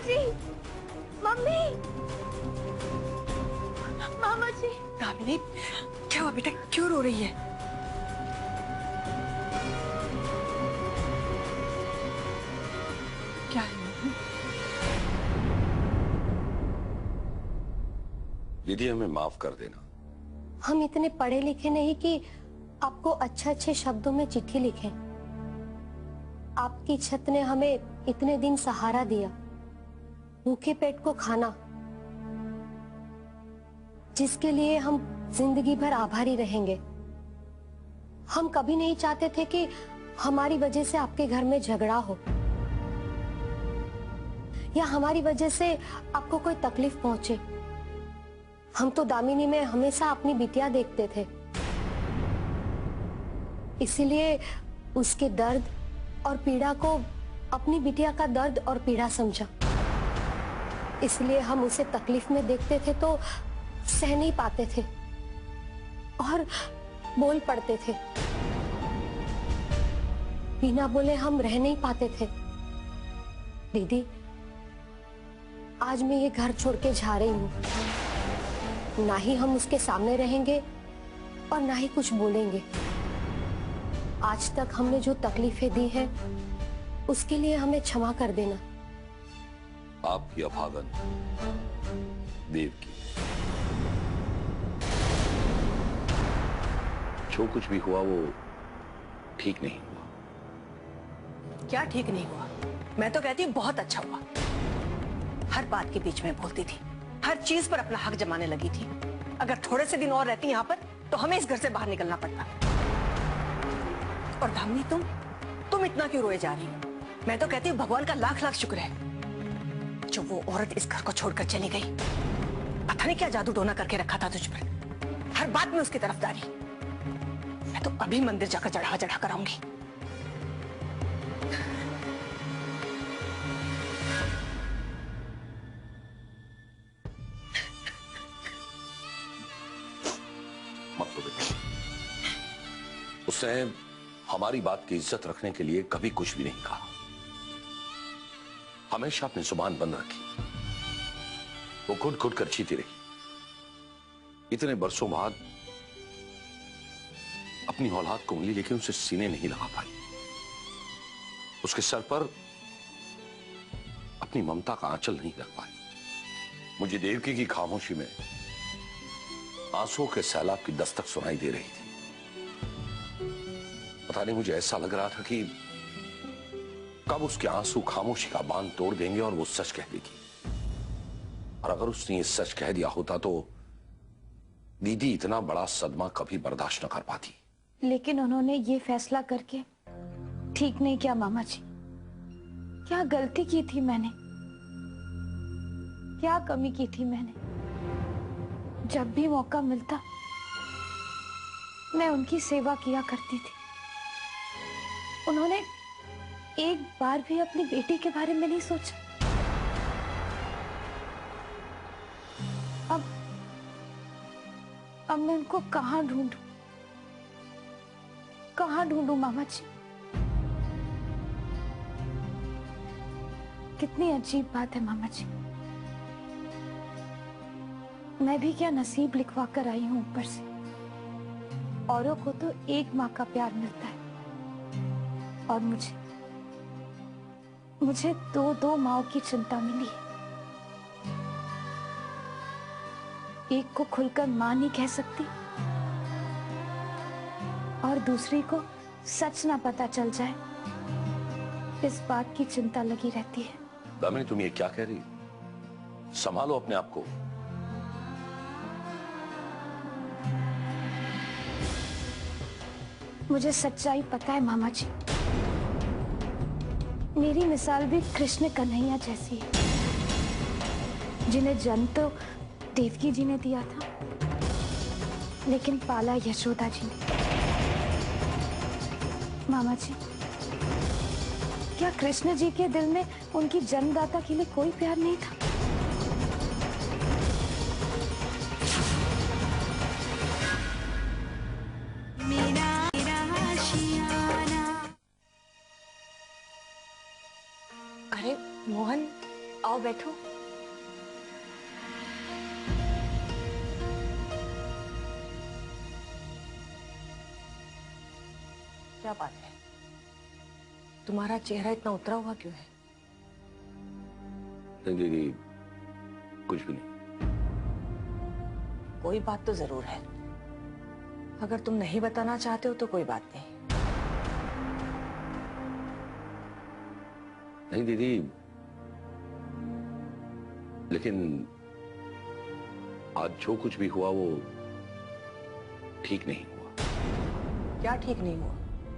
जी, mummy, मामा जी। दामिनी, क्या हुआ बेटा, क्यों रो रही है? क्या है? दीदी हमें माफ कर देना। हम इतने पढ़े लिखे नहीं कि आपको अच्छे अच्छे शब्दों में चिट्ठी लिखें। आपकी छत ने हमें इतने दिन सहारा दिया, भूखे पेट को खाना, जिसके लिए हम जिंदगी भर आभारी रहेंगे। हम कभी नहीं चाहते थे कि हमारी वजह से आपके घर में झगड़ा हो या हमारी वजह से आपको कोई तकलीफ पहुंचे। हम तो दामिनी में हमेशा अपनी बिटिया देखते थे, इसीलिए उसके दर्द और पीड़ा को अपनी बिटिया का दर्द और पीड़ा समझा। इसलिए हम उसे तकलीफ में देखते थे तो सह नहीं पाते थे और बोल पड़ते थे। बिना बोले हम रह नहीं पाते थे। दीदी, आज मैं ये घर छोड़ के जा रही हूँ। ना ही हम उसके सामने रहेंगे और ना ही कुछ बोलेंगे। आज तक हमने जो तकलीफें दी हैं, उसके लिए हमें क्षमा कर देना। आपकी अभागन देव की। जो कुछ भी हुआ वो ठीक नहीं हुआ। क्या ठीक नहीं हुआ? मैं तो कहती हूँ बहुत अच्छा हुआ। हर बात के बीच में बोलती थी, हर चीज पर अपना हक जमाने लगी थी। अगर थोड़े से दिन और रहती यहाँ पर तो हमें इस घर से बाहर निकलना पड़ता। और दामिनी, तुम इतना क्यों रोए जा रही हो? मैं तो कहती हूँ भगवान का लाख लाख शुक्र है जो वो औरत इस घर को छोड़कर चली गई। पता नहीं क्या जादू टोना करके रखा था तुझ पर। हर बात में उसकी तरफदारी। मैं तो अभी मंदिर जाकर चढ़ा चढ़ा कराऊंगी। उसने हमारी बात की इज्जत रखने के लिए कभी कुछ भी नहीं कहा। हमेशा अपनी जुबान बंद रखी। वो घुट घुट कर जीती रही। इतने बरसों बाद अपनी औलाद को उंगली लेके उसे सीने नहीं लगा पाई। उसके सर पर अपनी ममता का आंचल नहीं रख पाई। मुझे देवकी की खामोशी में आंसुओं के सैलाब की दस्तक सुनाई दे रही थी। पता नहीं, मुझे ऐसा लग रहा था कि कब उसके आंसू खामोशी का बांध तोड़ देंगे और वो सच कह देगी। और अगर उसने ये सच कह दिया होता तो दीदी इतना बड़ा सदमा कभी बर्दाश्त न कर पाती। लेकिन उन्होंने ये फैसला करके ठीक नहीं किया मामा जी। क्या गलती की थी मैंने? क्या कमी की थी मैंने? जब भी मौका मिलता मैं उनकी सेवा किया करती थी। उन्होंने एक बार भी अपनी बेटी के बारे में नहीं सोचा। अब मैं उनको कहां ढूंढूं? कहां ढूंढूं मामा जी? कितनी अजीब बात है मामा जी। मैं भी क्या नसीब लिखवा कर आई हूं ऊपर से। औरों को तो एक माँ का प्यार मिलता है और मुझे दो माँओं की चिंता मिली है। एक को खुलकर माँ नहीं कह सकती और दूसरी को सच ना पता चल जाए, इस बात की चिंता लगी रहती है। दामिनी, तुम ये क्या कह रही? संभालो अपने आप को। मुझे सच्चाई पता है मामा जी। मेरी मिसाल भी कृष्ण कन्हैया जैसी है, जिन्हें जन्म तो देवकी जी ने दिया था, लेकिन पाला यशोदा जी ने। मामा जी, क्या कृष्ण जी के दिल में उनकी जन्मदाता के लिए कोई प्यार नहीं था? अरे मोहन, आओ बैठो। क्या बात है, तुम्हारा चेहरा इतना उतरा हुआ क्यों है? नहीं दीदी, कुछ भी नहीं। कोई बात तो जरूर है। अगर तुम नहीं बताना चाहते हो तो कोई बात नहीं। नहीं दीदी, लेकिन आज जो कुछ भी हुआ वो ठीक नहीं हुआ। क्या ठीक नहीं हुआ?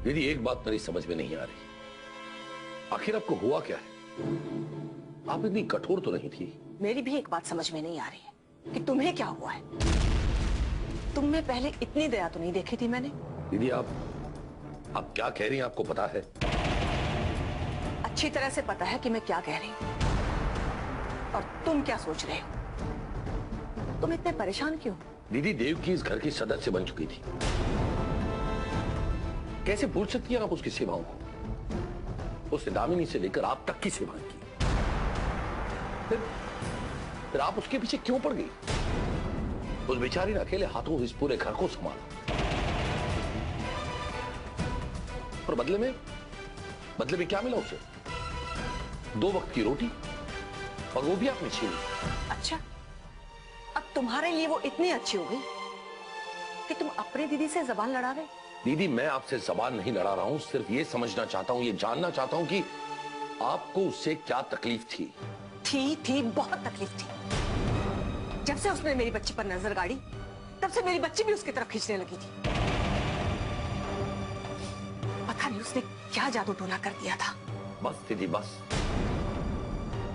दीदी, एक बात मेरी समझ में नहीं आ रही, आखिर आपको हुआ क्या है? आप इतनी कठोर तो नहीं थी। मेरी भी एक बात समझ में नहीं आ रही है कि तुम्हें क्या हुआ है। तुम में पहले इतनी दया तो नहीं देखी थी मैंने। दीदी, आप क्या कह रही हैं, आपको पता है? अच्छी तरह से पता है कि मैं क्या कह रही हूं और तुम क्या सोच रहे हो। तुम इतने परेशान क्यों? दीदी, देवकी इस घर की सदस्य बन चुकी थी। कैसे भूल सकती हैं आप उसकी सेवाओं को? उसने दामिनी से लेकर आप तक की सेवाएं की। फिर आप उसके पीछे क्यों पड़ गई? उस बेचारी ने अकेले हाथों इस पूरे घर को संभाला, और बदले में क्या मिला उसे? 2 वक्त की रोटी, और वो भी आपने छीनी। अच्छा, अब तुम्हारे लिए वो इतनी अच्छी हो गई कि तुम अपनी दीदी से जबान लड़ा रहे? दीदी, मैं आपसे जबान नहीं लड़ा रहा हूं, सिर्फ ये समझना चाहता हूं, ये जानना चाहता हूं कि आपको उससे क्या तकलीफ थी? थी बहुत तकलीफ थी। जब से उसने मेरी बच्ची पर नजर गाड़ी, तब से मेरी बच्ची भी उसकी तरफ खींचने लगी थी। पता नहीं उसने क्या जादू टोना कर दिया था। बस दीदी, बस।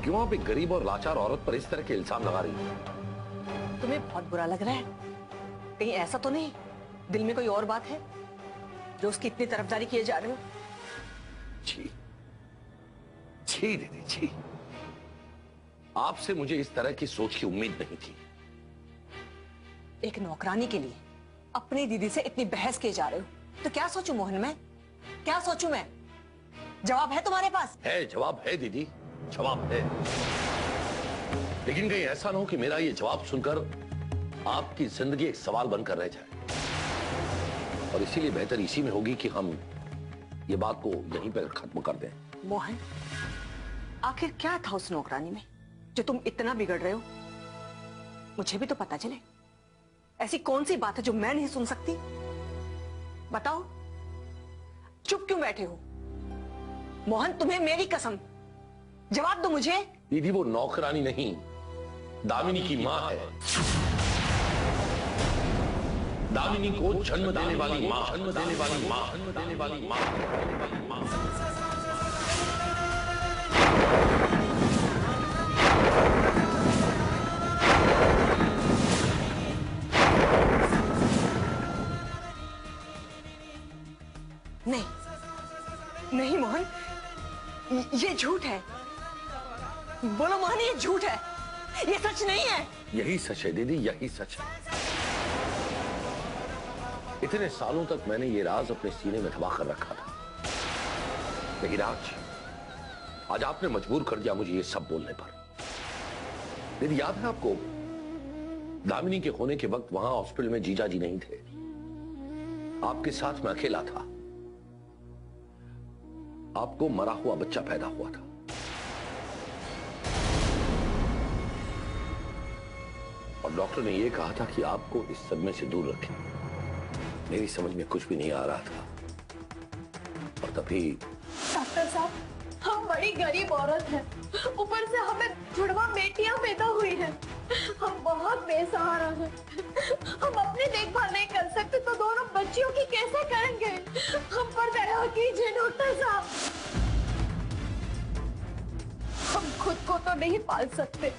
क्यों आप एक गरीब और लाचार औरत पर इस तरह के इल्जाम लगा रही हैं? तुम्हें बहुत बुरा लग रहा है? कहीं ऐसा तो नहीं दिल में कोई और बात है जो उसकी इतनी तरफदारी किए जा रहे हो? छी छी दीदी, छी। आपसे मुझे इस तरह की सोच की उम्मीद नहीं थी। एक नौकरानी के लिए अपनी दीदी से इतनी बहस किए जा रहे हो, तो क्या सोचूं मोहन मैं? क्या सोचूं मैं? जवाब है तुम्हारे पास? है, जवाब है दीदी, जवाब है। लेकिन कहीं ऐसा ना हो कि मेरा ये जवाब सुनकर आपकी जिंदगी एक सवाल बनकर रह जाए, और इसीलिए बेहतर इसी में होगी कि हम ये बात को यहीं पर खत्म कर दें। मोहन, आखिर क्या था उस नौकरानी में जो तुम इतना बिगड़ रहे हो? मुझे भी तो पता चले। ऐसी कौन सी बात है जो मैं नहीं सुन सकती? बताओ, चुप क्यों बैठे हो? मोहन, तुम्हें मेरी कसम, जवाब दो मुझे। दीदी, वो नौकरानी नहीं, दामिनी की मां है। दामिनी को जन्म देने वाली मां, जन्म देने वाली मां, जन्म देने वाली मां, देने वाली मां। नहीं नहीं मोहन, ये झूठ है। बोलो मोहन, ये झूठ है, ये सच नहीं है। यही सच है दीदी, यही सच है। इतने सालों तक मैंने ये राज अपने सीने में दबा कर रखा था, लेकिन आज आपने मजबूर कर दिया मुझे ये सब बोलने पर। दीदी, याद है आपको, दामिनी के होने के वक्त वहां हॉस्पिटल में जीजा जी नहीं थे, आपके साथ मैं अकेला था। आपको मरा हुआ बच्चा पैदा हुआ था, और डॉक्टर ने यह कहा था कि आपको इस सदमे से दूर रखें। मेरी समझ में कुछ भी नहीं आ रहा था, और तभी डॉक्टर साहब, हम बड़ी गरीब औरत हैं, ऊपर से हमें जुड़वा बेटियां पैदा हुई हैं। हम बहुत बेसहारा हैं। हम अपनी देखभाल नहीं कर सकते तो दोनों बच्चियों की कैसे करेंगे? हम पर दया कीजिए डॉक्टर साहब। हम खुद को तो नहीं पाल सकते,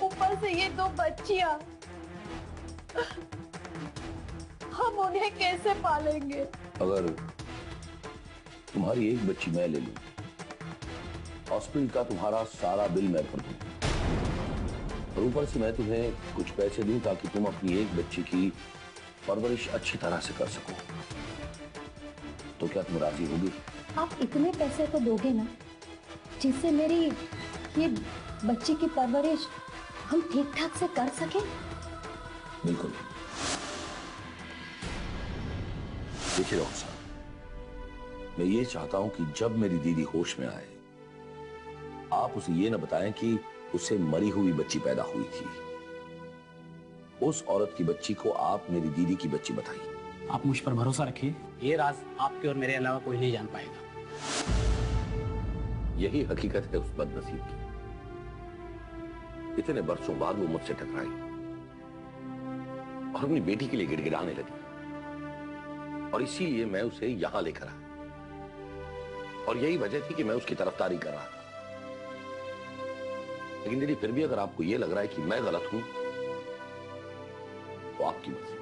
ऊपर से ये 2 बच्चियां, हम उन्हें कैसे पालेंगे? अगर तुम्हारी एक बच्ची मैं ले लूं, हॉस्पिटल का तुम्हारा सारा बिल मैं भर दूं, और ऊपर से मैं तुम्हें कुछ पैसे दूं ताकि तुम अपनी एक बच्ची की परवरिश अच्छी तरह से कर सको, तो क्या तुम राजी होगी? आप इतने पैसे तो दोगे ना जिससे मेरी ये बच्ची की परवरिश हम ठीक ठाक से कर सके? बिल्कुल। देखिए डॉक्टर साहब, मैं ये चाहता हूं कि जब मेरी दीदी होश में आए, आप उसे ये न बताएं कि उसे मरी हुई बच्ची पैदा हुई थी। उस औरत की बच्ची को आप मेरी दीदी की बच्ची बताइए। आप मुझ पर भरोसा रखिए, ये राज आपके और मेरे अलावा कोई नहीं जान पाएगा। यही हकीकत है उस बदनसीब की। इतने बरसों बाद वो मुझसे टकराई और अपनी बेटी के लिए गिड़गिड़ाने लगी, और इसीलिए मैं उसे यहां लेकर आया, और यही वजह थी कि मैं उसकी तरफदारी कर रहा था। लेकिन दीदी, फिर भी अगर आपको यह लग रहा है कि मैं गलत हूं, तो आपकी मर्जी।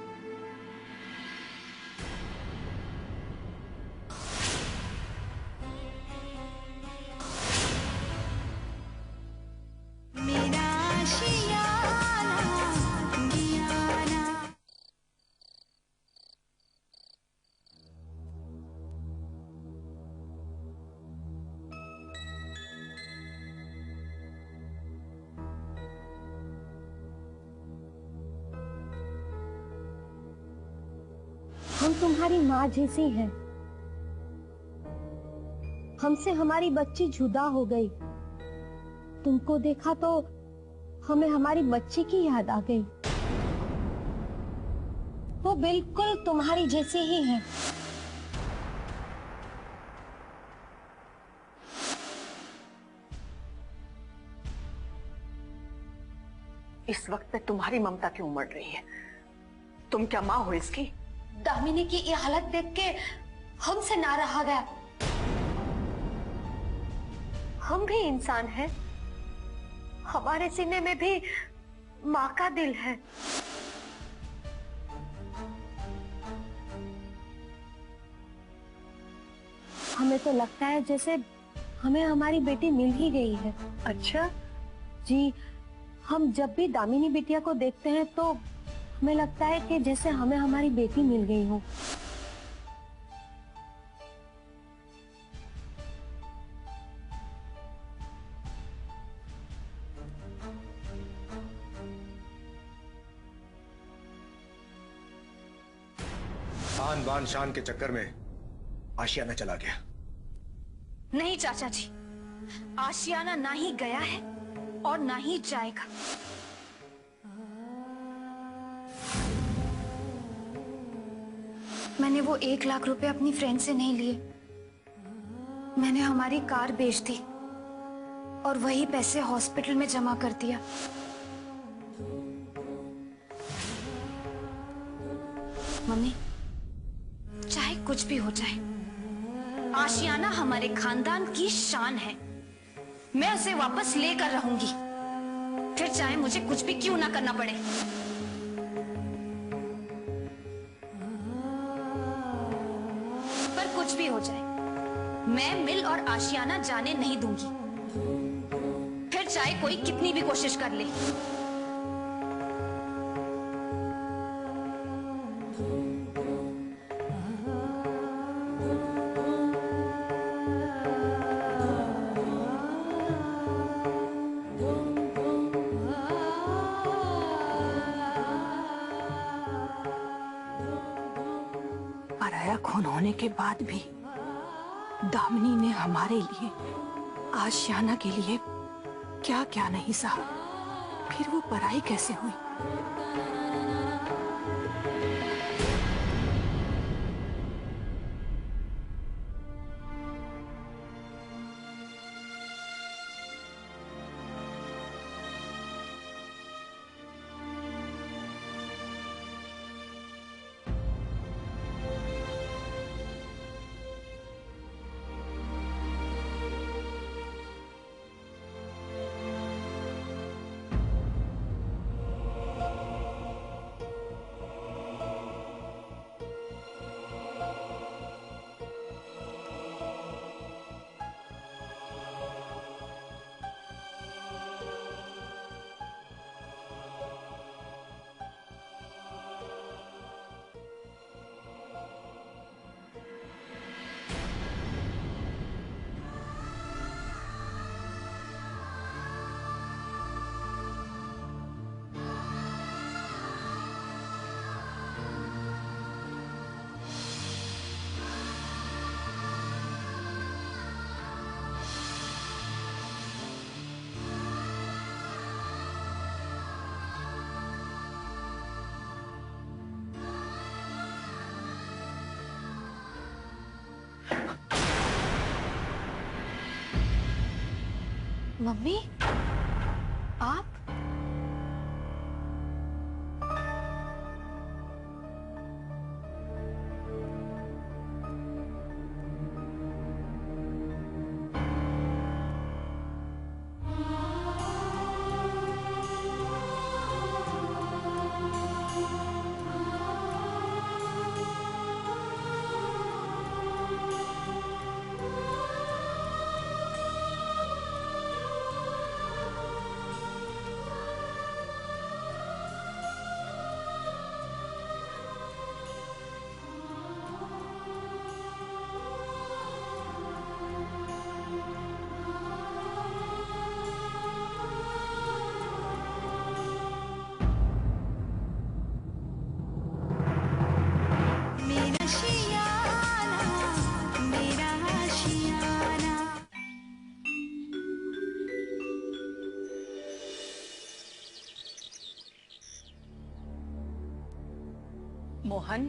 हम तुम्हारी माँ जैसी हैं। हमसे हमारी बच्ची जुदा हो गई। तुमको देखा तो हमें हमारी बच्ची की याद आ गई। वो बिल्कुल तुम्हारी जैसी ही है। इस वक्त पे तुम्हारी ममता क्यों उमड़ रही है? तुम क्या माँ हो इसकी? दामिनी की ये हालत देख के हमसे ना रहा गया। हम भी इंसान हैं। हमारे सीने में भी माँ का दिल है। हमें तो लगता है जैसे हमें हमारी बेटी मिल ही गई है। अच्छा जी, हम जब भी दामिनी बिटिया को देखते हैं तो हमें लगता है कि जैसे हमें हमारी बेटी मिल गई हो। आन बान शान के चक्कर में आशियाना चला गया। नहीं चाचा जी, आशियाना ना ही गया है और ना ही जाएगा। मैंने वो 1 लाख रुपए अपनी फ्रेंड से नहीं लिए। मैंने हमारी कार बेच दी और वही पैसे हॉस्पिटल में जमा कर दिया। मम्मी, चाहे कुछ भी हो जाए, आशियाना हमारे खानदान की शान है। मैं उसे वापस लेकर रहूंगी, फिर चाहे मुझे कुछ भी क्यों ना करना पड़े। पर कुछ भी हो जाए, मैं मिल और आशियाना जाने नहीं दूंगी, फिर चाहे कोई कितनी भी कोशिश कर ले। पराया खून होने के बाद भी दामिनी ने हमारे लिए, आशियाना के लिए क्या क्या नहीं सहा। फिर वो पराई कैसे हुई? मम्मी, आप? मोहन,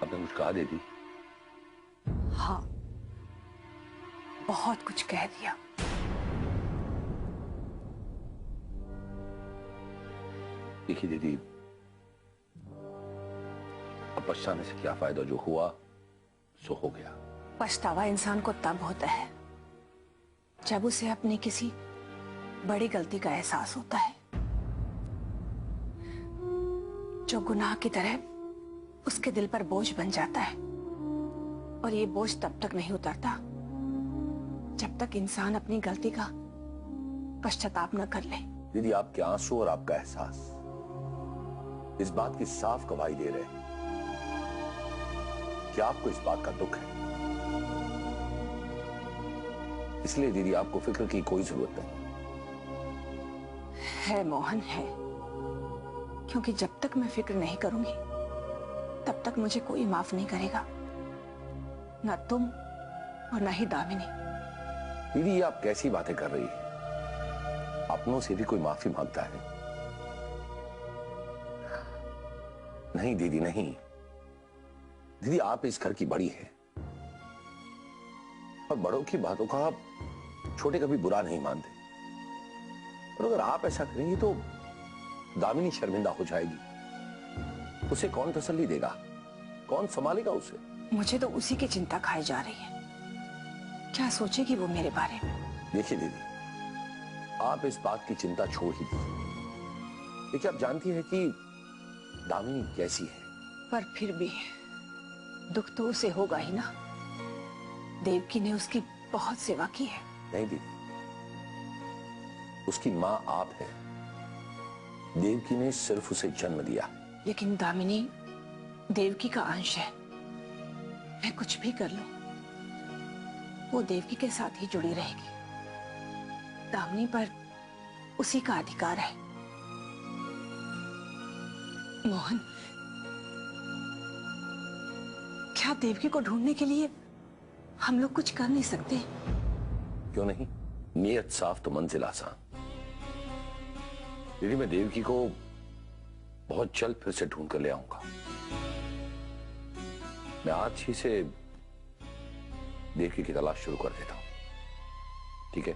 आपने कुछ कहा दीदी? हाँ, बहुत कुछ कह दिया। देखिए दीदी, अब पछताने से क्या फायदा, जो हुआ सो हो गया। पछतावा इंसान को तब होता है जब उसे अपनी किसी बड़ी गलती का एहसास होता है, जो गुनाह की तरह उसके दिल पर बोझ बन जाता है। और ये बोझ तब तक नहीं उतरता जब तक इंसान अपनी गलती का पश्चाताप न कर ले। दीदी, आपके आंसू और आपका एहसास इस बात की साफ गवाही दे रहे हैं कि आपको इस बात का दुख है। इसलिए दीदी, आपको फिक्र की कोई जरूरत नहीं है। मोहन, है, क्योंकि जब तक मैं फिक्र नहीं करूंगी तब तक मुझे कोई माफ नहीं करेगा, ना तुम और ना ही दामिनी। दीदी, ये आप कैसी बातें कर रही हैं? अपनों से भी कोई माफी मांगता है? नहीं दीदी, नहीं। दीदी, आप इस घर की बड़ी है और बड़ों की बातों का आप छोटे कभी बुरा नहीं मानते। और अगर आप ऐसा करेंगी तो दामिनी शर्मिंदा हो जाएगी। उसे कौन तसल्ली देगा, कौन संभालेगा उसे? मुझे तो उसी की चिंता खाई जा रही है। क्या सोचेगी वो मेरे बारे में? देखिए दीदी, आप इस बात की चिंता छोड़ ही दीजिए। देखिए, आप जानती हैं कि दामिनी कैसी है। पर फिर भी दुख तो उसे होगा ही ना। देवकी ने उसकी बहुत सेवा की है। नहीं दीदी, उसकी मां आप है। देवकी ने सिर्फ उसे जन्म दिया। लेकिन दामिनी देवकी का अंश है। मैं कुछ भी कर लूं, वो देवकी के साथ ही जुड़ी रहेगी। दामिनी पर उसी का अधिकार है। मोहन, क्या देवकी को ढूंढने के लिए हम लोग कुछ कर नहीं सकते? क्यों नहीं? नियत साफ तो मंजिल आसान। दीदी, मैं देवकी को बहुत जल्द फिर से ढूंढ कर ले आऊंगा। मैं आज ही से देवकी की तलाश शुरू कर देता हूं। ठीक है?